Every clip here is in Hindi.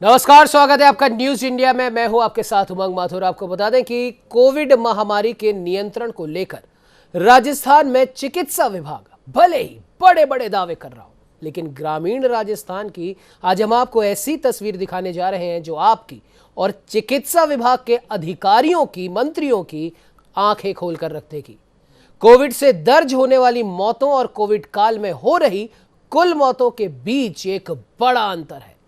नमस्कार, स्वागत है आपका न्यूज इंडिया में। मैं हूं आपके साथ उमंग माथुर। आपको बता दें कि कोविड महामारी के नियंत्रण को लेकर राजस्थान में चिकित्सा विभाग भले ही बड़े बड़े दावे कर रहा हो, लेकिन ग्रामीण राजस्थान की आज हम आपको ऐसी तस्वीर दिखाने जा रहे हैं जो आपकी और चिकित्सा विभाग के अधिकारियों की, मंत्रियों की आंखें खोलकर रख देगी। कोविड से दर्ज होने वाली मौतों और कोविड काल में हो रही कुल मौतों के बीच एक बड़ा अंतर है,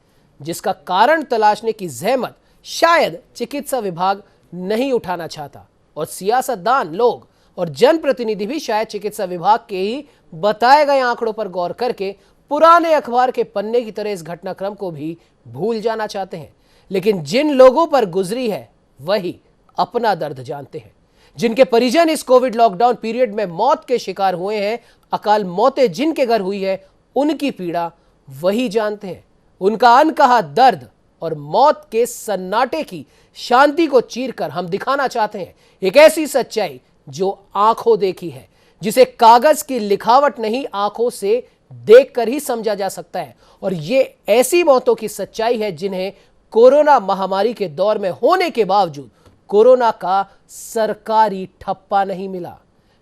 जिसका कारण तलाशने की जहमत शायद चिकित्सा विभाग नहीं उठाना चाहता और सियासतदान लोग और जनप्रतिनिधि भी शायद चिकित्सा विभाग के ही बताए गए आंकड़ों पर गौर करके पुराने अखबार के पन्ने की तरह इस घटनाक्रम को भी भूल जाना चाहते हैं। लेकिन जिन लोगों पर गुजरी है वही अपना दर्द जानते हैं। जिनके परिजन इस कोविड लॉकडाउन पीरियड में मौत के शिकार हुए हैं, अकाल मौतें जिनके घर हुई है, उनकी पीड़ा वही जानते हैं। उनका अनकहा दर्द और मौत के सन्नाटे की शांति को चीरकर हम दिखाना चाहते हैं एक ऐसी सच्चाई जो आंखों देखी है, जिसे कागज की लिखावट नहीं, आंखों से देखकर ही समझा जा सकता है। और ये ऐसी मौतों की सच्चाई है जिन्हें कोरोना महामारी के दौर में होने के बावजूद कोरोना का सरकारी ठप्पा नहीं मिला।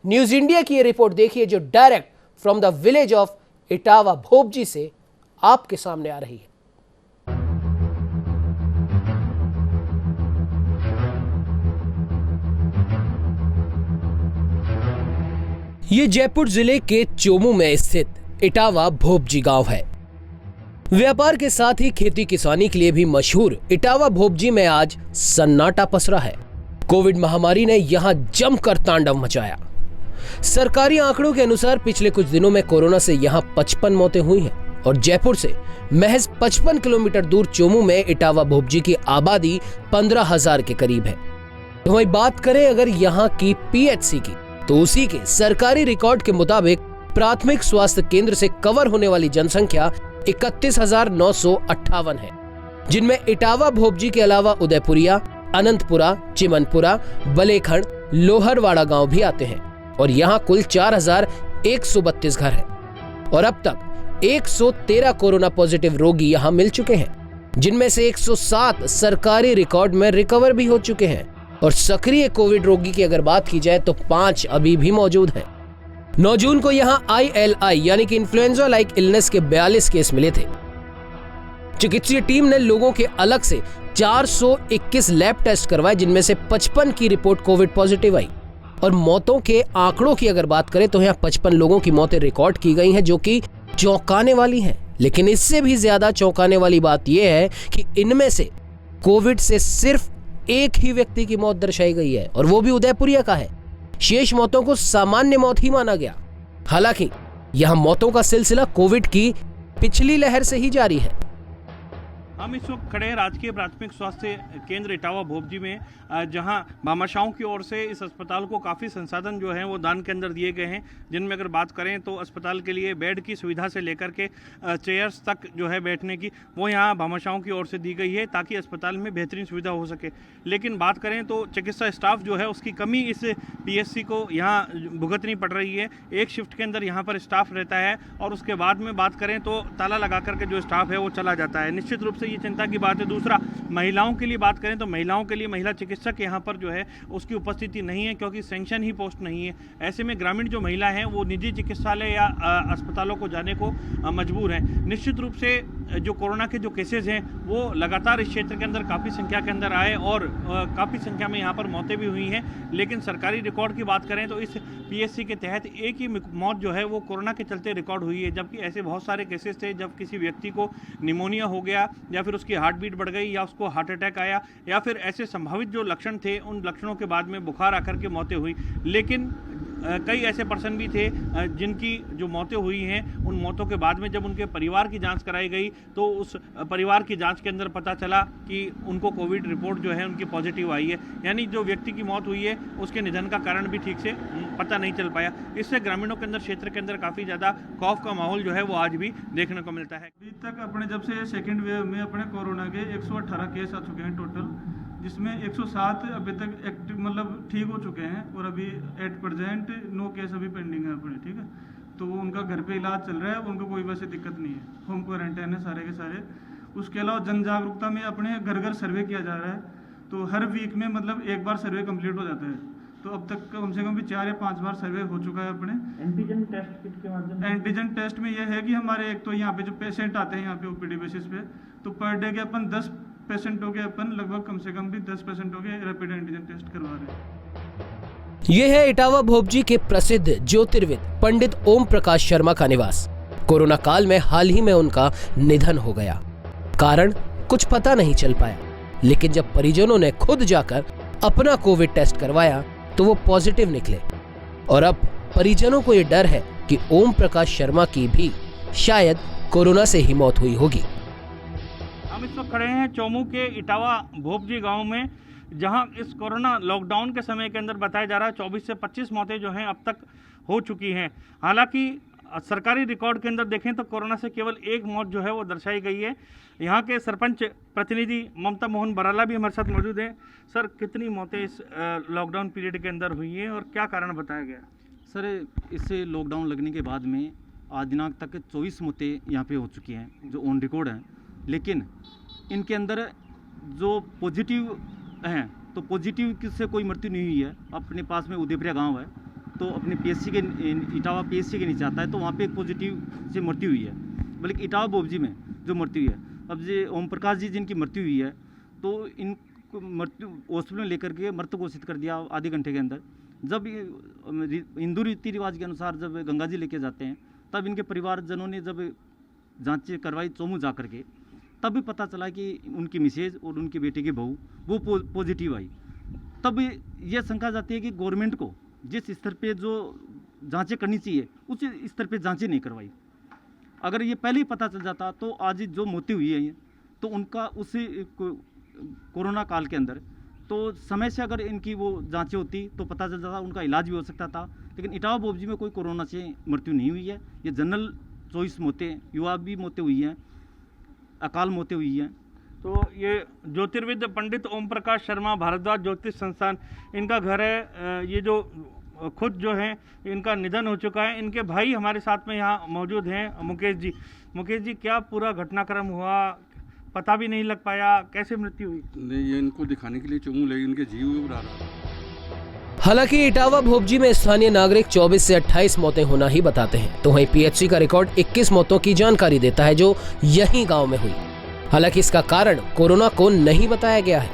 न्यूज इंडिया की यह रिपोर्ट देखिए, जो direct from the village of Etawah भोपजी से आपके सामने आ रही है। ये जयपुर जिले के चोमू में स्थित इटावा भोपजी गांव है। व्यापार के साथ ही खेती किसानी के लिए भी मशहूर इटावा भोपजी में आज सन्नाटा पसरा है। कोविड महामारी ने यहां जमकर तांडव मचाया। सरकारी आंकड़ों के अनुसार पिछले कुछ दिनों में कोरोना से यहां 55 मौतें हुई हैं और जयपुर से महज 55 किलोमीटर दूर चोमू में इटावा भोपजी की आबादी 15,000 के करीब है। तो वहीं बात करें अगर यहां की पीएचसी की, तो उसी के सरकारी रिकॉर्ड के मुताबिक प्राथमिक स्वास्थ्य केंद्र से कवर होने वाली जनसंख्या 31,958 है, जिनमें इटावा भोपजी के अलावा उदयपुरिया, अनंतपुरा, चिमनपुरा, बलेखंड, लोहरवाड़ा गांव भी आते हैं और यहां कुल 4,132 घर है। और अब तक 113 कोरोना पॉजिटिव रोगी यहां मिल चुके हैं, जिनमें से 107 सरकारी रिकॉर्ड में रिकवर भी हो चुके हैं और सक्रिय कोविड रोगी की अगर बात की जाए तो 5 अभी भी मौजूद हैं। 9 जून को यहां ILI यानी कि इन्फ्लुएंजा लाइक इलनेस के 42 केस मिले थे। चिकित्सीय टीम ने लोगों के अलग से 421 लैब टेस्ट करवाए, जिनमें से 55 की रिपोर्ट कोविड पॉजिटिव आई। और मौतों के आंकड़ों की अगर बात करें तो यहाँ 55 लोगों की मौतें रिकॉर्ड की गई हैं, जो कि चौंकाने वाली हैं। लेकिन इससे भी ज्यादा चौंकाने वाली बात यह है कि इनमें से कोविड से सिर्फ एक ही व्यक्ति की मौत दर्शाई गई है और वो भी उदयपुरिया का है। शेष मौतों को सामान्य मौत ही माना गया। हालांकि यहां मौतों का सिलसिला कोविड की पिछली लहर से ही जारी है। हम इस वक्त खड़े हैं राजकीय प्राथमिक स्वास्थ्य केंद्र इटावा भोपजी में, जहां भामाशाहों की ओर से इस अस्पताल को काफ़ी संसाधन जो हैं वो दान के अंदर दिए गए हैं, जिनमें अगर बात करें तो अस्पताल के लिए बेड की सुविधा से लेकर के चेयर्स तक जो है बैठने की, वो यहाँ भामाशाहों की ओर से दी गई है ताकि अस्पताल में बेहतरीन सुविधा हो सके। लेकिन बात करें तो चिकित्सा स्टाफ जो है उसकी कमी इस PSC को यहाँ भुगतनी पड़ रही है। एक शिफ्ट के अंदर यहाँ पर स्टाफ रहता है और उसके बाद में बात करें तो ताला लगा करके जो स्टाफ है वो चला जाता है। निश्चित रूप से ये चिंता की बात है। दूसरा, महिलाओं के लिए बात करें तो महिलाओं के लिए महिला चिकित्सक यहाँ पर जो है उसकी उपस्थिति नहीं है, क्योंकि सैंक्शन ही पोस्ट नहीं है। ऐसे में ग्रामीण जो महिला हैं वो निजी चिकित्सालय या अस्पतालों को जाने को मजबूर हैं। निश्चित रूप से जो कोरोना के जो केसेज हैं वो लगातार इस क्षेत्र के अंदर काफ़ी संख्या के अंदर आए और काफ़ी संख्या में यहाँ पर मौतें भी हुई हैं। लेकिन सरकारी रिकॉर्ड की बात करें तो इस PSC के तहत एक ही मौत जो है वो कोरोना के चलते रिकॉर्ड हुई है, जबकि ऐसे बहुत सारे केसेस थे जब किसी व्यक्ति को निमोनिया हो गया या फिर उसकी हार्ट बीट बढ़ गई या उसको हार्ट अटैक आया या फिर ऐसे संभावित जो लक्षण थे उन लक्षणों के बाद में बुखार आकर के मौतें हुई। लेकिन कई ऐसे पर्सन भी थे जिनकी जो मौतें हुई हैं, उन मौतों के बाद में जब उनके परिवार की जांच कराई गई तो उस परिवार की जांच के अंदर पता चला कि उनको कोविड रिपोर्ट जो है उनकी पॉजिटिव आई है। यानी जो व्यक्ति की मौत हुई है उसके निधन का कारण भी ठीक से पता नहीं चल पाया। इससे ग्रामीणों के अंदर, क्षेत्र के अंदर काफ़ी ज़्यादा खौफ का माहौल जो है वो आज भी देखने को मिलता है। अभी तक अपने जब से सेकेंड वेव में अपने कोरोना के 118 केस आ चुके हैं टोटल, जिसमें 107 अभी तक एक्टिव मतलब ठीक हो चुके हैं और अभी एट प्रेजेंट 9 केस अभी पेंडिंग है अपने, ठीक है। तो वो उनका घर पे इलाज चल रहा है, उनको कोई वैसे दिक्कत नहीं है, होम क्वारंटाइन है सारे के सारे। उसके अलावा जन जागरूकता में अपने घर घर सर्वे किया जा रहा है, तो हर वीक में मतलब एक बार सर्वे कंप्लीट हो जाता है। तो अब तक कम से कम भी 4 या 5 बार सर्वे हो चुका है अपने। एंटीजन टेस्ट किट के माध्यम से एंटीजन टेस्ट में यह है कि हमारे एक तो यहाँ पे जो पेशेंट आते हैं यहाँ पे ओपीडी बेसिस पे, तो पर डे के अपन 10 पेशेंटों के अपन लगभग कम से कम भी 10 पेशेंटों के रैपिड एंटीजन टेस्ट करवा रहे हैं। ये है इटावा भोपजी के प्रसिद्ध ज्योतिर्विद पंडित ओम प्रकाश शर्मा का निवास। कोरोना काल में हाल ही में उनका निधन हो गया। कारण कुछ पता नहीं चल पाया, लेकिन जब परिजनों ने खुद जाकर अपना कोविड टेस्ट करवाया तो वो पॉजिटिव निकले और अब परिजनों को ये डर है कि ओम प्रकाश शर्मा की भी शायद कोरोना से ही मौत हुई होगी। हम इस वक्त खड़े हैं चोमू के इटावा भोपजी गांव में, जहां इस कोरोना लॉकडाउन के समय के अंदर बताया जा रहा है 24 से 25 मौतें जो हैं अब तक हो चुकी हैं। हालांकि सरकारी रिकॉर्ड के अंदर देखें तो कोरोना से केवल एक मौत जो है वो दर्शाई गई है। यहाँ के सरपंच प्रतिनिधि ममता मोहन बराला भी हमारे साथ मौजूद हैं। सर, कितनी मौतें इस लॉकडाउन पीरियड के अंदर हुई हैं और क्या कारण बताया गया? सर, इस लॉकडाउन लगने के बाद में आज दिनांक तक 24 मौतें यहाँ पे हो चुकी हैं जो ऑन रिकॉर्ड हैं, लेकिन इनके अंदर जो पॉजिटिव हैं तो पॉजिटिव से कोई मृत्यु नहीं हुई है। अपने पास में उदयपुरा गांव है, तो अपने पीएचसी के इटावा पीएचसी के नीचे आता है, तो वहाँ पे एक पॉजिटिव से मृत्यु हुई है। बल्कि इटावा भोपजी में जो मृत्यु हुई है, अब ये ओम प्रकाश जी जिनकी मृत्यु हुई है, तो इन मृत्यु हॉस्पिटल में लेकर के मृत घोषित कर दिया आधे घंटे के अंदर। जब हिंदू रीति रिवाज के अनुसार जब गंगा जी लेके जाते हैं, तब इनके परिवारजनों ने जब जांच करवाई चोमू जा करके, तब भी पता चला कि उनकी मिसेज और उनके बेटे की बहू वो पॉजिटिव आई। तब यह शंका जाती है कि गवर्नमेंट को जिस स्तर पे जो जांचें करनी चाहिए उस स्तर पे जांचें नहीं करवाई। अगर ये पहले ही पता चल जाता तो आज जो मौतें हुई है तो उनका उस कोरोना काल के अंदर तो समय से अगर इनकी वो जांचें होती तो पता चल जाता, उनका इलाज भी हो सकता था। लेकिन इटावा भोपजी में कोई कोरोना से मृत्यु नहीं हुई है। ये जनरल 24 मौतें, युवा भी मौतें हुई हैं, अकाल मौतें हुई हैं। तो ये ज्योतिर्विद पंडित ओम प्रकाश शर्मा भारद्वाज ज्योतिष संस्थान इनका घर है। ये जो खुद जो है इनका निधन हो चुका है। इनके भाई हमारे साथ में यहाँ मौजूद हैं, मुकेश जी। मुकेश जी, क्या पूरा घटनाक्रम हुआ? पता भी नहीं लग पाया, कैसे मृत्यु हुई? नहीं, ये इनको दिखाने के लिए चोमू ले इनके जीव उड़ा रहा। हालांकि इटावा भोपजी में स्थानीय नागरिक 24 से 28 मौतें होना ही बताते हैं, तो वहीं पीएचसी का रिकॉर्ड 21 मौतों की जानकारी देता है जो यही गांव में हुई। हालांकि इसका कारण कोरोना को नहीं बताया गया है,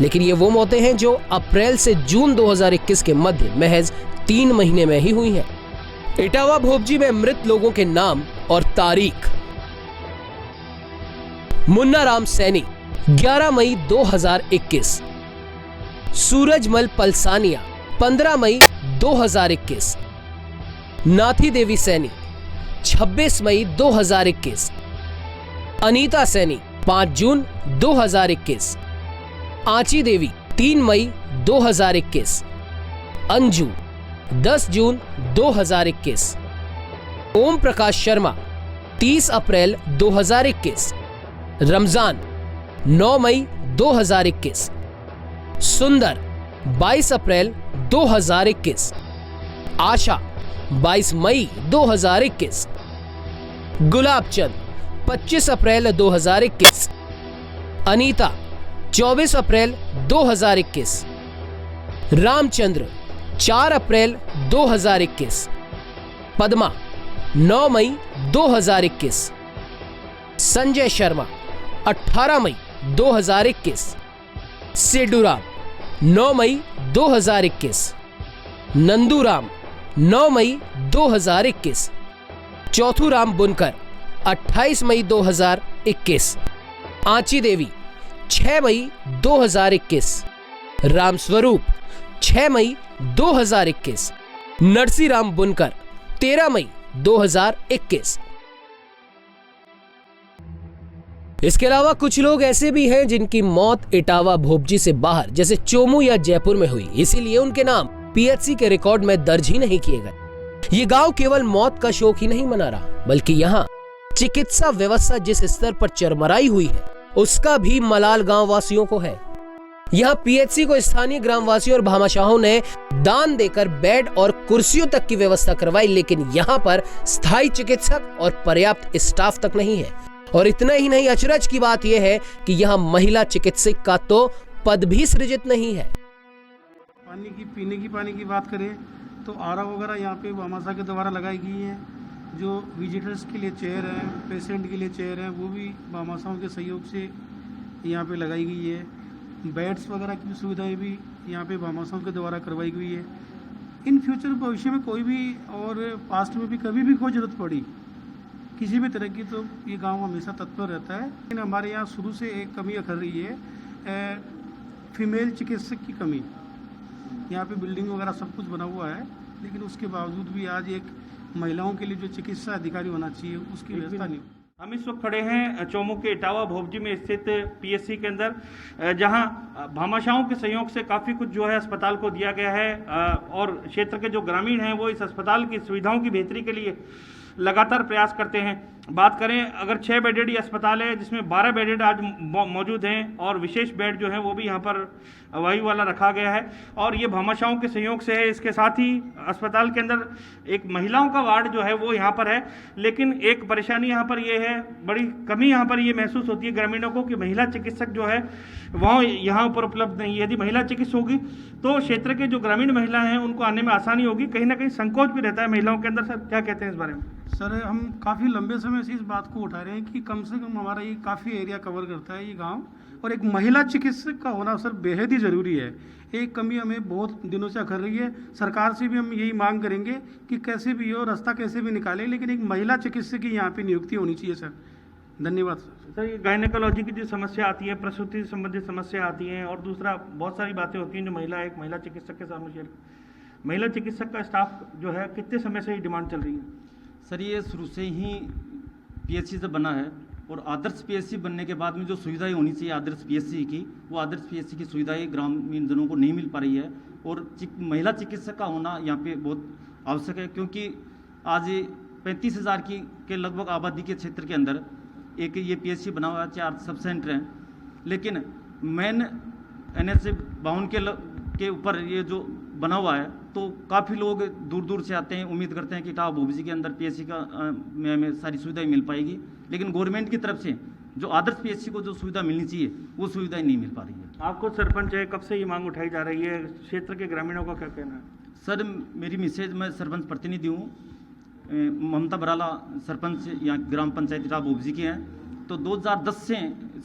लेकिन ये वो मौतें हैं जो अप्रैल से जून 2021 के मध्य महज 3 महीने में ही हुई हैं। इटावा भोपजी में मृत लोगों के नाम और तारीख: मुन्ना राम सैनी 11 मई 2021, सूरजमल पलसानिया 15 मई 2021, नाथी देवी सैनी 26 मई 2021, अनीता सैनी 5 जून 2021, आंची देवी 3 मई 2021, अंजू 10 जून 2021, ओम प्रकाश शर्मा 30 अप्रैल 2021, रमजान 9 मई 2021, सुंदर 22 अप्रैल 2021, आशा 22 मई 2021, गुलाबचंद 25 अप्रैल 2021, अनीता 24 अप्रैल 2021, रामचंद्र 4 अप्रैल 2021, पद्मा 9 मई 2021, संजय शर्मा 18 मई 2021, सेडूराम 9 मई 2021, नंदूराम 9 मई 2021, चौथूराम बुनकर 28 मई 2021, आंची देवी 6 मई 2021, रामस्वरूप 6 मई 2021, नरसीराम बुनकर 13 मई 2021। इसके अलावा कुछ लोग ऐसे भी हैं जिनकी मौत इटावा भोपजी से बाहर जैसे चोमू या जयपुर में हुई, इसीलिए उनके नाम पीएचसी के रिकॉर्ड में दर्ज ही नहीं किए गए। ये गांव केवल मौत का शोक ही नहीं मना रहा, बल्कि यहाँ चिकित्सा व्यवस्था जिस स्तर पर चरमराई हुई है उसका भी मलाल गांव वासियों को है। यहाँ पीएचसी को स्थानीय ग्रामवासियों और भामाशाहों ने दान देकर बेड और कुर्सियों तक की व्यवस्था करवाई, लेकिन यहाँ पर स्थायी चिकित्सक और पर्याप्त स्टाफ तक नहीं है। और इतना ही नहीं, अचरज की बात यह है कि यहाँ महिला चिकित्सक का तो पद भी सृजित नहीं है। पानी की पीने की पानी की बात करें तो आरा वगैरह यहाँ पे भामाशाह के द्वारा लगाई गई है। जो विजिटर्स के लिए चेयर है, पेशेंट के लिए चेयर है, वो भी भामाशाहों के सहयोग से यहाँ पे लगाई गई है। बेड्स वगैरह की सुविधाएं भी यहाँ पे भामाशाहों के द्वारा करवाई गई है। इन फ्यूचर भविष्य में कोई भी और पास्ट में भी कभी भी कोई ज़रूरत पड़ी किसी भी तरह की तो ये गांव हमेशा तत्पर रहता है। लेकिन हमारे यहाँ शुरू से एक कमी अखर रही है, फीमेल चिकित्सक की कमी। यहाँ पे बिल्डिंग वगैरह सब कुछ बना हुआ है, लेकिन उसके बावजूद भी आज एक महिलाओं के लिए जो चिकित्सा अधिकारी होना चाहिए उसकी व्यवस्था नहीं। हम इस वक्त खड़े हैं चौमू के इटावा भोपजी में स्थित पीएससी के अंदर, जहां भामाशाहों के सहयोग से काफ़ी कुछ जो है अस्पताल को दिया गया है और क्षेत्र के जो ग्रामीण हैं वो इस अस्पताल की सुविधाओं की बेहतरी के लिए लगातार प्रयास करते हैं। बात करें, अगर 6 बेडेड ये अस्पताल है जिसमें 12 बेडेड आज मौजूद हैं और विशेष बेड जो है वो भी यहाँ पर वही वाला रखा गया है और ये भामाशाहों के सहयोग से है। इसके साथ ही अस्पताल के अंदर एक महिलाओं का वार्ड जो है वो यहाँ पर है, लेकिन एक परेशानी यहाँ पर ये है, बड़ी कमी यहाँ पर ये महसूस होती है ग्रामीणों को कि महिला चिकित्सक जो है वह यहाँ पर उपलब्ध नहीं है। यदि महिला चिकित्सक होगी तो क्षेत्र के जो ग्रामीण महिला हैं उनको आने में आसानी होगी, कहीं ना कहीं संकोच भी रहता है महिलाओं के अंदर। सर क्या कहते हैं इस बारे में? सर हम काफ़ी लंबे समय से इस बात को उठा रहे हैं कि कम से कम हमारा ये काफ़ी एरिया कवर करता है ये गांव, और एक महिला चिकित्सक का होना सर बेहद ही ज़रूरी है। एक कमी हमें बहुत दिनों से अखर रही है। सरकार से भी हम यही मांग करेंगे कि कैसे भी हो, रास्ता कैसे भी निकालें, लेकिन एक महिला चिकित्सक की यहाँ पे नियुक्ति होनी चाहिए सर। धन्यवाद सर। सर ये गायनेकोलॉजी की जो समस्या आती है, प्रसूति से संबंधित समस्या आती हैं और दूसरा बहुत सारी बातें होती हैं जो एक महिला चिकित्सक के सामने शेयर। महिला चिकित्सक का स्टाफ जो है कितने समय से ये डिमांड चल रही है? सर ये शुरू से ही पीएचसी से बना है और आदर्श पीएचसी बनने के बाद में जो सुविधाएं होनी चाहिए आदर्श पीएचसी की, वो आदर्श पीएचसी की सुविधाएं ग्रामीण जनों को नहीं मिल पा रही है। और महिला चिकित्सक का होना यहाँ पे बहुत आवश्यक है, क्योंकि आज 35,000 के लगभग आबादी के क्षेत्र के अंदर एक ये पीएचसी बना हुआ है, 4 सब सेंटर हैं, लेकिन मेन NH-52 के ऊपर ये जो बना हुआ है तो काफ़ी लोग दूर दूर से आते हैं, उम्मीद करते हैं कि इटावा भोपजी के अंदर पीएचसी का में हमें सारी सुविधाएं मिल पाएगी, लेकिन गवर्नमेंट की तरफ से जो आदर्श पीएचसी को जो सुविधा मिलनी चाहिए वो सुविधाएं नहीं मिल पा रही है। आपको सरपंच है, कब से ये मांग उठाई जा रही है, क्षेत्र के ग्रामीणों का क्या कहना है? सर मेरी मिसेज, मैं सरपंच प्रतिनिधि हूँ, ममता बराला सरपंच यहाँ ग्राम पंचायत इटावा भोपजी की हैं, तो 2010 से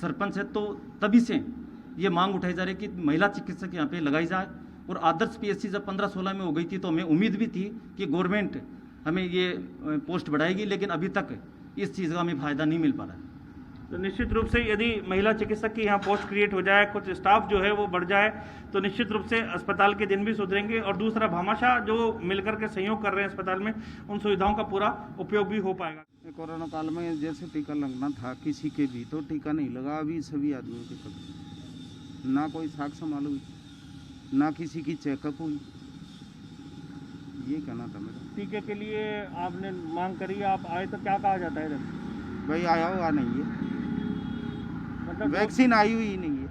सरपंच है, तो तभी से ये मांग उठाई जा रही है कि महिला चिकित्सक यहाँ पे लगाई जाए। और आदर्श पीएचसी जब 15-16 में हो गई थी तो हमें उम्मीद भी थी कि गवर्नमेंट हमें ये पोस्ट बढ़ाएगी, लेकिन अभी तक इस चीज़ का हमें फ़ायदा नहीं मिल पा रहा है। तो निश्चित रूप से यदि महिला चिकित्सक की यहाँ पोस्ट क्रिएट हो जाए, कुछ स्टाफ जो है वो बढ़ जाए, तो निश्चित रूप से अस्पताल के दिन भी सुधरेंगे और दूसरा भामाशाह जो मिलकर के सहयोग कर रहे हैं अस्पताल में, उन सुविधाओं का पूरा उपयोग भी हो पाएगा। कोरोना काल में जैसे टीका लगना था किसी के भी, तो टीका नहीं लगा अभी सभी आदमियों के कभी, ना कोई साक्ष्य मालूम, ना किसी की चेकअप हुई। ये कहना था मेरा। टीके के लिए आपने मांग करी, आप आए तो क्या कहा जाता है इधर? भाई आया हुआ नहीं है, मतलब वैक्सीन आई हुई नहीं है।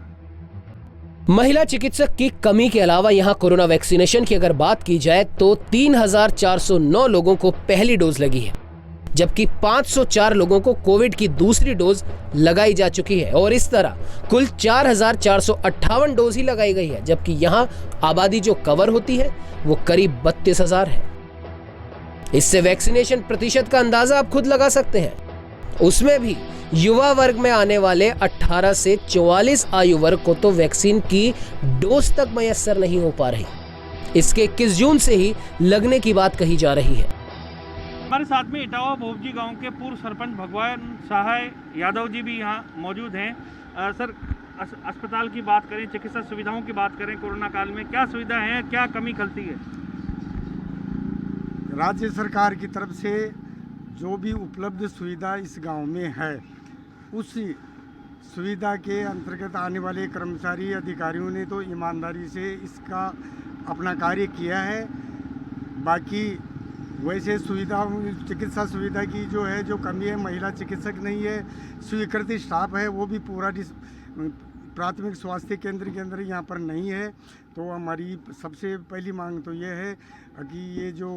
महिला चिकित्सक की कमी के अलावा यहाँ कोरोना वैक्सीनेशन की अगर बात की जाए तो 3,409 लोगों को पहली डोज लगी है, जबकि 504 लोगों को कोविड की दूसरी डोज लगाई जा चुकी है और इस तरह कुल 4,458 डोज ही लगाई गई है, जबकि यहाँ आबादी जो कवर होती है वो करीब 32,000 है। इससे वैक्सीनेशन प्रतिशत का अंदाजा आप खुद लगा सकते हैं। उसमें भी युवा वर्ग में आने वाले 18 से 44 आयु वर्ग को तो वैक्सीन की डोज तक मयस्सर नहीं हो पा रही। इसके 21 जून से ही लगने की बात कही जा रही है। हमारे साथ में इटावा भोपजी गांव के पूर्व सरपंच भगवान सहाय यादव जी भी यहाँ मौजूद हैं। सर अस्पताल की बात करें, चिकित्सा सुविधाओं की बात करें, कोरोना काल में क्या सुविधा है, क्या कमी खलती है? राज्य सरकार की तरफ से जो भी उपलब्ध सुविधा इस गांव में है, उस सुविधा के अंतर्गत आने वाले कर्मचारी अधिकारियों ने तो ईमानदारी से इसका अपना कार्य किया है। बाकी वैसे सुविधा, चिकित्सा सुविधा की जो है जो कमी है, महिला चिकित्सक नहीं है, स्वीकृत स्टाफ है वो भी पूरा प्राथमिक स्वास्थ्य केंद्र के अंदर यहाँ पर नहीं है। तो हमारी सबसे पहली मांग तो ये है कि ये जो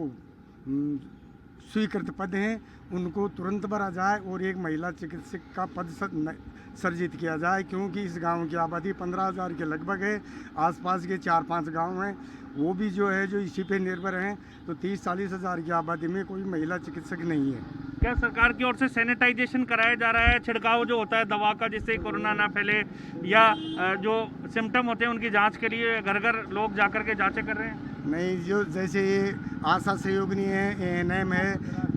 स्वीकृत पद हैं उनको तुरंत भरा जाए और एक महिला चिकित्सक का पद सर्जित किया जाए, क्योंकि इस गांव की आबादी 15,000 के लगभग है। आसपास के 4-5 गांव हैं, वो भी जो है जो इसी पे निर्भर हैं। तो 30-40 हज़ार की आबादी में कोई महिला चिकित्सक नहीं है। क्या सरकार की ओर से सैनिटाइजेशन कराया जा रहा है, छिड़काव जो होता है दवा का जिससे कोरोना ना फैले, या जो सिम्टम होते हैं उनकी जांच के लिए घर घर लोग जाकर के जांचें कर रहे हैं? नहीं, जो जैसे ये आशा सहयोगिनी है, ANM है,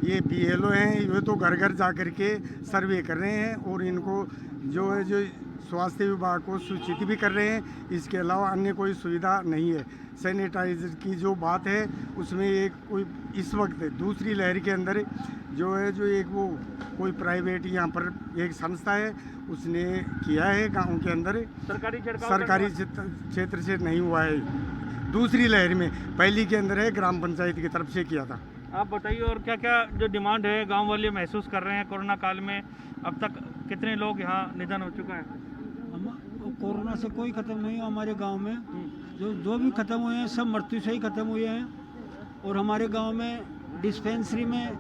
ये BLO हैं, ये तो घर घर जा कर के सर्वे कर रहे हैं और इनको जो है जो स्वास्थ्य विभाग को सूचित भी कर रहे हैं। इसके अलावा अन्य कोई सुविधा नहीं है। सैनिटाइजर की जो बात है उसमें एक कोई इस वक्त दूसरी लहर के अंदर जो है जो एक वो कोई प्राइवेट यहाँ पर एक संस्था है उसने किया है गांव के अंदर। सरकारी क्षेत्र से नहीं हुआ है, दूसरी लहर में पहली के अंदर है, ग्राम पंचायत की तरफ से किया था। आप बताइए और क्या क्या जो डिमांड है गांव वाले महसूस कर रहे हैं कोरोना काल में? अब तक कितने लोग यहाँ निधन हो चुका है? कोरोना से कोई ख़त्म नहीं हुआ हमारे गांव में। जो भी ख़त्म हुए हैं सब मृत्यु से ही ख़त्म हुए हैं। और हमारे गांव में डिस्पेंसरी में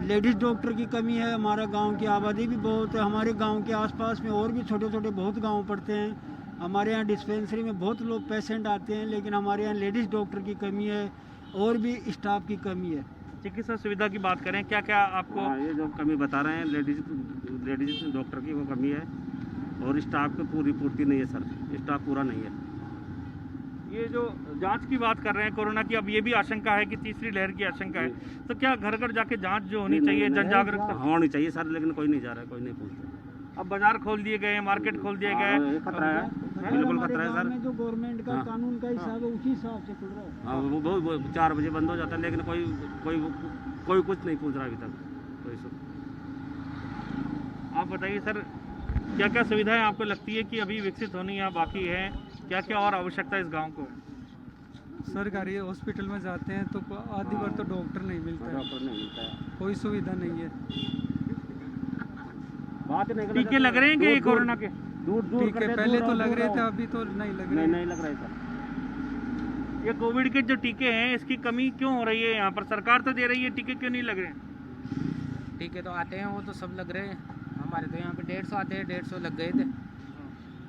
लेडीज़ डॉक्टर की कमी है। हमारा गांव की आबादी भी बहुत है। हमारे गांव के आसपास में और भी छोटे छोटे बहुत गांव पड़ते हैं। हमारे यहाँ डिस्पेंसरी में बहुत लोग पेशेंट आते हैं, लेकिन हमारे यहाँ लेडीज़ डॉक्टर की कमी है और भी स्टाफ की कमी है। चिकित्सा सुविधा की बात करें, क्या क्या आपको? ये जो कमी बता रहे हैं लेडीज डॉक्टर की वो कमी है और स्टाफ की पूरी पूर्ति नहीं है सर, स्टाफ पूरा नहीं है। ये जो जांच की बात कर रहे हैं कोरोना की, अब ये भी आशंका है कि तीसरी लहर की आशंका है, तो क्या घर घर जाके जांच जो होनी चाहिए, जन जागरूकता होनी चाहिए सर, लेकिन कोई नहीं जा रहा है, कोई नहीं पूछता। अब बाजार खोल दिए गए, मार्केट खोल दिए गए, खतरा है, बिल्कुल खतरा है सर। जो गवर्नमेंट का कानून का हिसाब है उसी हिसाब से खुल रहा है। हाँ, वो 4 बजे बंद हो जाता है, लेकिन कोई कुछ नहीं पूछ रहा अभी तक कोई सुन। आप बताइए सर, क्या क्या सुविधाएं आपको लगती है कि अभी विकसित होनी यहाँ बाकी है? क्या क्या और आवश्यकता है इस गांव को? सरकारी हॉस्पिटल में जाते हैं तो आधी बार तो डॉक्टर नहीं मिलता है, कोई सुविधा नहीं है। टीके लग रहे हैं कि कोरोना के? टीके पहले तो लग रहे थे, अभी तो नहीं लग रहे। नहीं लग रहे सर। ये कोविड के जो टीके हैं इसकी कमी क्यों हो रही है यहाँ पर? सरकार तो दे रही है, टीके क्यों नहीं लग रहे हैं? टीके तो आते हैं, वो तो सब लग रहे हैं। हमारे तो यहाँ पे 150 आते हैं, 150 लग गए थे,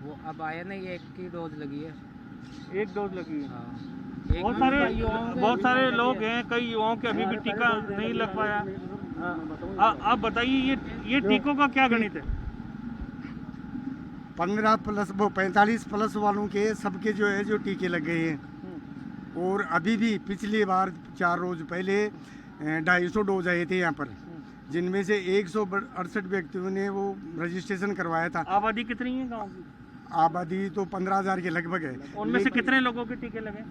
वो अब आया नहीं, 1 की डोज लगी है। 1 डोज लगी है? हाँ। बहुत सारे लोग हैं, कई युवाओं के अभी भी टीका नहीं लग पाया। आप बताइए ये टीकों का क्या गणित है? 15 प्लस वो 45 प्लस वालों के सबके जो है जो टीके लग गए हैं। और अभी भी पिछली बार 4 रोज पहले 250 डोज आए थे यहाँ पर, जिनमें से 168 व्यक्तियों ने वो रजिस्ट्रेशन करवाया था। आबादी कितनी है गाँव की? आबादी तो 15,000 के लगभग है। उनमें से कितने लोगों के टीके लगे?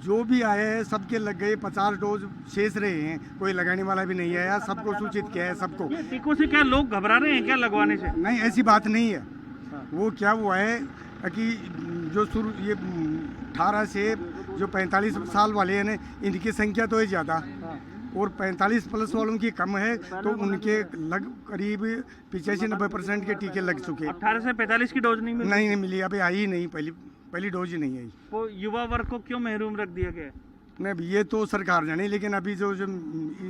जो भी आए हैं सबके लग गए। 50 डोज शेष रहे हैं, कोई लगाने वाला भी नहीं आया। सबको सूचित किया है सबको। टीकों से क्या लोग घबरा रहे हैं क्या लगवाने से? नहीं, ऐसी बात नहीं है। वो क्या हुआ है कि जो शुरू ये 18 से जो 45 साल वाले हैं, इनकी संख्या तो है ज़्यादा और 45 प्लस वालों की कम है, तो उनके करीब 85-90% के टीके लग चुके हैं। 18 से 45 की डोज नहीं मिली? नहीं मिली, अभी आई ही नहीं, पहली डोज ही नहीं आई। तो युवा वर्ग को क्यों महरूम रख दिया गया? नहीं, ये तो सरकार जाने, लेकिन अभी जो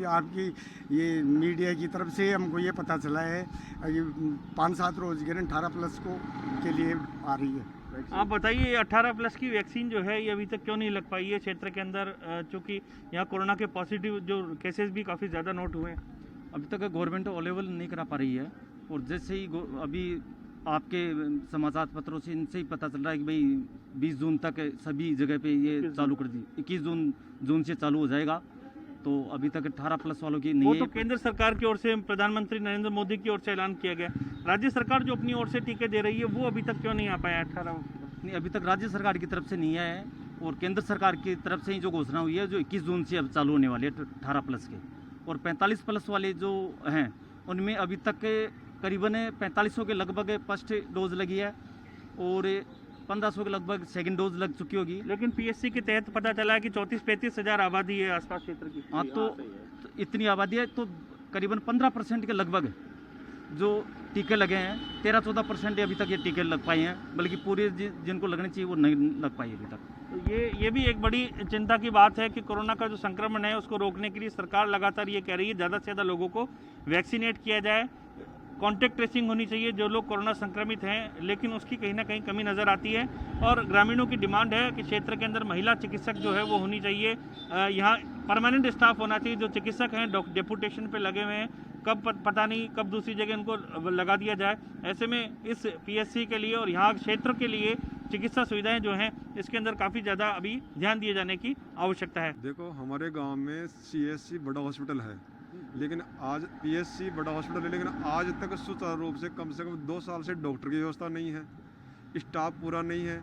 आपकी ये मीडिया की तरफ से हमको ये पता चला है 5-7 रोज के 18 प्लस को के लिए आ रही है। आप बताइए 18 प्लस की वैक्सीन जो है ये अभी तक क्यों नहीं लग पाई है क्षेत्र के अंदर, चूँकि यहाँ कोरोना के पॉजिटिव जो केसेस भी काफ़ी ज़्यादा नोट हुए हैं? अभी तक गवर्नमेंट अवेलेबल नहीं करा पा रही है, और जैसे ही अभी आपके समाचार पत्रों से इनसे ही पता चल रहा है कि भाई 20 जून तक सभी जगह पे ये चालू कर दी, 21 जून से चालू हो जाएगा। तो अभी तक 18 प्लस वालों की नहीं वो है। तो केंद्र सरकार की ओर से, प्रधानमंत्री नरेंद्र मोदी की ओर से ऐलान किया गया। राज्य सरकार जो अपनी ओर से टीके दे रही है वो अभी तक क्यों नहीं आ पाया? 18 नहीं, अभी तक राज्य सरकार की तरफ से नहीं आया है, और केंद्र सरकार की तरफ से ही जो घोषणा हुई है जो 21 जून से अब चालू होने वाली है 18 प्लस के। और 45 प्लस वाले जो हैं उनमें अभी तक करीबन 4500 के लगभग फर्स्ट डोज लगी है और 1500 के लगभग सेकंड डोज लग चुकी होगी। लेकिन पीएससी के तहत पता चला है कि 34-35 हज़ार आबादी है आसपास क्षेत्र की। हाँ, तो इतनी आबादी है तो करीबन 15% के लगभग जो टीके लगे हैं, 13-14% अभी तक ये टीके लग पाए हैं, बल्कि पूरे जिनको लगने चाहिए वो नहीं लग पाए अभी तक। ये भी एक बड़ी चिंता की बात है कि कोरोना का जो संक्रमण है उसको रोकने के लिए सरकार लगातार ये कह रही है ज़्यादा से ज़्यादा लोगों को वैक्सीनेट किया जाए, कॉन्टैक्ट ट्रेसिंग होनी चाहिए जो लोग कोरोना संक्रमित हैं, लेकिन उसकी कहीं ना कहीं कमी नज़र आती है। और ग्रामीणों की डिमांड है कि क्षेत्र के अंदर महिला चिकित्सक जो है वो होनी चाहिए, यहाँ परमानेंट स्टाफ होना चाहिए। जो चिकित्सक हैं डेपुटेशन पे लगे हुए हैं, कब पता नहीं कब दूसरी जगह उनको लगा दिया जाए। ऐसे में इस पीएचसी के लिए और यहाँ क्षेत्र के लिए चिकित्सा सुविधाएं जो हैं इसके अंदर काफ़ी ज़्यादा अभी ध्यान दिए जाने की आवश्यकता है। देखो, हमारे गांव में सीएचसी बड़ा हॉस्पिटल है, लेकिन आज पीएचसी बड़ा हॉस्पिटल है, लेकिन आज तक सुचारू रूप से कम 2 साल से डॉक्टर की व्यवस्था नहीं है, स्टाफ पूरा नहीं है।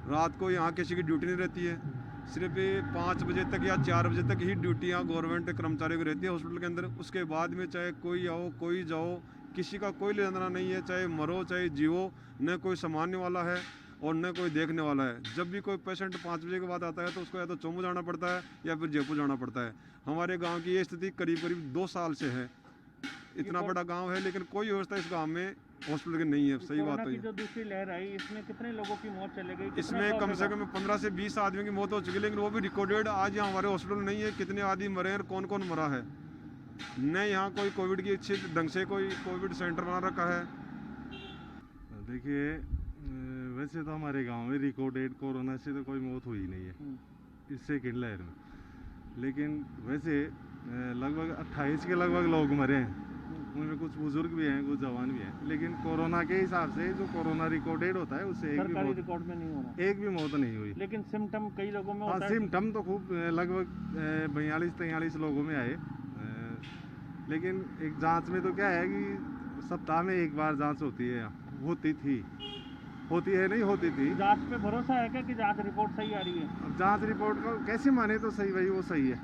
रात को यहाँ किसी की ड्यूटी नहीं रहती है, सिर्फ 5 बजे तक या 4 बजे तक ही ड्यूटी यहाँ गवर्नमेंट कर्मचारियों की रहती है हॉस्पिटल के अंदर। उसके बाद में चाहे कोई आओ कोई जाओ, किसी का कोई लेना देना नहीं है, चाहे मरो चाहे जियो, न कोई संभालने वाला है और न कोई देखने वाला है। जब भी कोई पेशेंट 5 बजे के बाद आता है तो उसको या तो चोमू जाना पड़ता है या फिर जयपुर जाना पड़ता है। हमारे गांव की ये स्थिति करीब 2 साल से है। इतना बड़ा गांव है लेकिन कोई व्यवस्था इस गांव में हॉस्पिटल की नहीं है। सही बात है। जो दूसरी लहर आई इसमें कितने लोगों की मौत चली गई? इसमें कम से कम 15 से 20 आदमी की मौत हो चुकी है, लेकिन वो भी रिकॉर्डेड आज यहाँ हमारे हॉस्पिटल में नहीं है। कितने आदमी मरे हैं और कौन कौन मरा है। न यहाँ कोई कोविड की अच्छी ढंग से कोई कोविड सेंटर बना रखा है। देखिए, वैसे तो हमारे गांव में रिकॉर्डेड कोरोना से तो कोई मौत हुई नहीं है इस सेकेंड लहर में, लेकिन वैसे लगभग 28 के लगभग लोग मरे हैं। उनमें कुछ बुजुर्ग भी हैं, कुछ जवान भी हैं, लेकिन कोरोना के हिसाब से जो कोरोना रिकॉर्डेड होता है उससे सरकारी रिकॉर्ड में नहीं हो रहा, एक भी मौत नहीं हुई। लेकिन सिम्टम कई लोगों में होता है। सिम्टम तो खूब लगभग 42-43 लोगों में आए, लेकिन एक जांच में तो क्या है कि सप्ताह में एक बार जांच होती है, होती है नहीं होती थी। जांच पे भरोसा है क्या कि जांच रिपोर्ट सही आ रही है? अब जांच रिपोर्ट को कैसे माने तो सही भाई, वो सही है,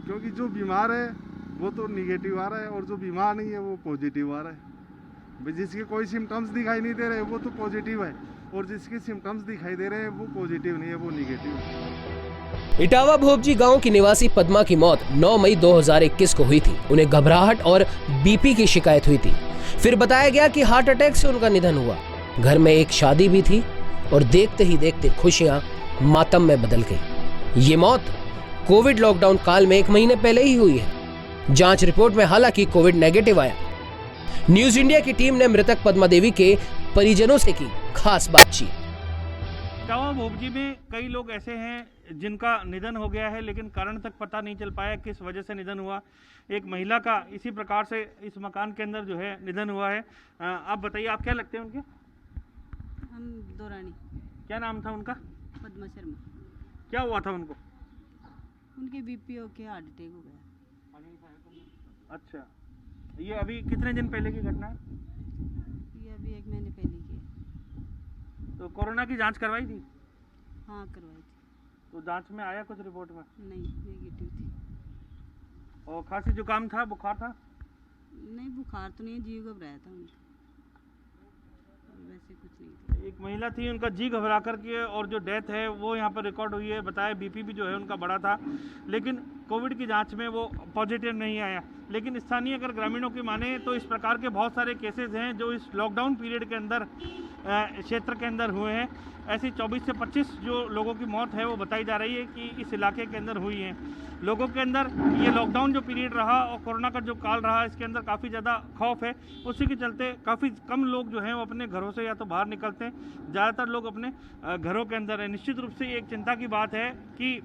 क्योंकि जो बीमार है वो तो निगेटिव आ रहा है और जो बीमार नहीं है वो पॉजिटिव आ रहा है। जिसके कोई सिम्टम्स दिखाई नहीं दे रहे वो तो पॉजिटिव है, और जिसके सिम्टम्स दिखाई दे रहे हैं वो पॉजिटिव नहीं है, वो निगेटिव है। इटावा भोपजी गांव की निवासी पद्मा की मौत 9 मई 2021 को हुई थी। उन्हें घबराहट और बीपी की शिकायत हुई थी। फिर बताया गया कि हार्ट अटैक से उनका निधन हुआ। घर में एक शादी भी थी और देखते ही देखते खुशियां मातम में बदल गई। ये मौत कोविड लॉकडाउन काल में 1 महीने पहले ही हुई है। जांच रिपोर्ट में हालांकि कोविड नेगेटिव आया। न्यूज इंडिया की टीम ने मृतक पद्मा देवी के परिजनों से की खास बातचीत। इटावा भोपजी में कई लोग ऐसे हैं जिनका निधन हो गया है, लेकिन कारण तक पता नहीं चल पाया किस वजह से निधन हुआ। एक महिला का इसी प्रकार से इस मकान के अंदर जो है निधन हुआ है। आप बताइए, आप क्या लगते हैं उनके? हम दो रानी। क्या नाम था उनका? पद्मा शर्मा। क्या हुआ था उनको? उनके बीपी होके हार्ट अटैक हो गया। अच्छा, ये अभी कितने दिन पहले की घटना है? ये अभी 1 महीने पहले की है। तो कोरोना की जांच करवाई थी? हाँ, करवाई थी। तो जांच में आया कुछ रिपोर्ट में? नहीं, नेगेटिव थी। और खांसी जुकाम था, बुखार था? नहीं, बुखार तो नहीं, जी घबराया था उनका, वैसे कुछ नहीं था। एक महिला थी, उनका जी घबरा करके और जो डेथ है वो यहाँ पर रिकॉर्ड हुई है। बताया बीपी भी जो है उनका बड़ा था, लेकिन कोविड की जांच में वो पॉजिटिव नहीं आया। लेकिन स्थानीय अगर ग्रामीणों की माने तो इस प्रकार के बहुत सारे केसेस हैं जो इस लॉकडाउन पीरियड के अंदर क्षेत्र के अंदर हुए हैं। ऐसी 24 से 25 जो लोगों की मौत है वो बताई जा रही है कि इस इलाके के अंदर हुई है। लोगों के अंदर ये लॉकडाउन जो पीरियड रहा और कोरोना का जो काल रहा, इसके अंदर काफ़ी ज़्यादा खौफ है। उसी के चलते काफ़ी कम लोग जो हैं वो अपने घरों से या तो बाहर निकलते हैं, ज़्यादातर लोग अपने घरों के अंदर है। निश्चित रूप से एक चिंता की बात है कि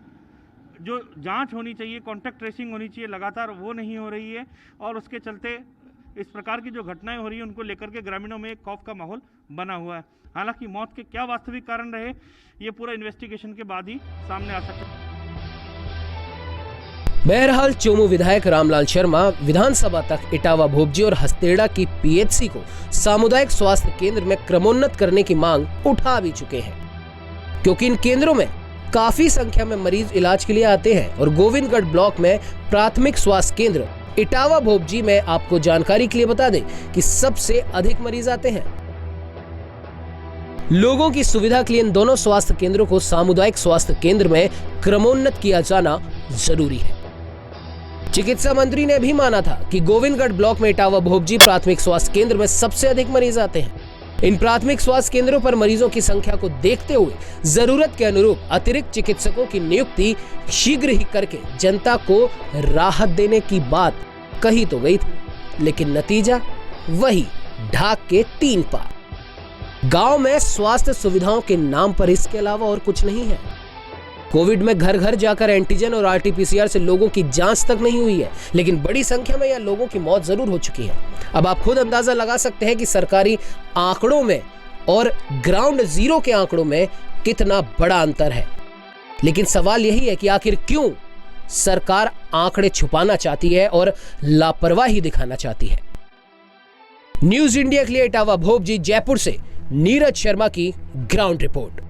जो जांच होनी चाहिए, कॉन्टैक्ट ट्रेसिंग होनी चाहिए, लगातार वो नहीं हो रही है, और उसके चलते इस प्रकार की जो घटनाएं हो रही हैं उनको लेकर के ग्रामीणों में एक खौफ का माहौल बना हुआ है। हालांकि मौत के क्या वास्तविक कारण रहे ये पूरा इन्वेस्टिगेशन के बाद ही सामने आ सकता है। बहरहाल चोमू विधायक रामलाल शर्मा विधानसभा तक इटावा भोपजी और हस्तेड़ा की पीएचसी को सामुदायिक स्वास्थ्य केंद्र में क्रमोन्नत करने की मांग उठा भी चुके हैं, क्योंकि इन केंद्रों में काफी संख्या में मरीज इलाज के लिए आते हैं। और गोविंदगढ़ ब्लॉक में प्राथमिक स्वास्थ्य केंद्र इटावा भोपजी में आपको जानकारी के लिए बता दें कि सबसे अधिक मरीज आते हैं। लोगों की सुविधा के लिए इन दोनों स्वास्थ्य केंद्रों को सामुदायिक स्वास्थ्य केंद्र में क्रमोन्नत किया जाना जरूरी है। चिकित्सा मंत्री ने भी माना था कि गोविंदगढ़ ब्लॉक में इटावा भोपजी प्राथमिक स्वास्थ्य केंद्र में सबसे अधिक मरीज आते हैं। इन प्राथमिक स्वास्थ्य केंद्रों पर मरीजों की संख्या को देखते हुए जरूरत के अनुरूप अतिरिक्त चिकित्सकों की नियुक्ति शीघ्र ही करके जनता को राहत देने की बात कही तो गई थी, लेकिन नतीजा वही ढाक के 3 पार। गांव में स्वास्थ्य सुविधाओं के नाम पर इसके अलावा और कुछ नहीं है। कोविड में घर घर जाकर एंटीजन और आरटीपीसीआर से लोगों की जांच तक नहीं हुई है, लेकिन बड़ी संख्या में यह लोगों की मौत जरूर हो चुकी है। अब आप खुद अंदाजा लगा सकते हैं कि सरकारी आंकड़ों में और ग्राउंड जीरो के आंकड़ों में कितना बड़ा अंतर है। लेकिन सवाल यही है कि आखिर क्यों सरकार आंकड़े छुपाना चाहती है और लापरवाही दिखाना चाहती है। न्यूज इंडिया के लिए इटावा भोपजी जयपुर से नीरज शर्मा की ग्राउंड रिपोर्ट।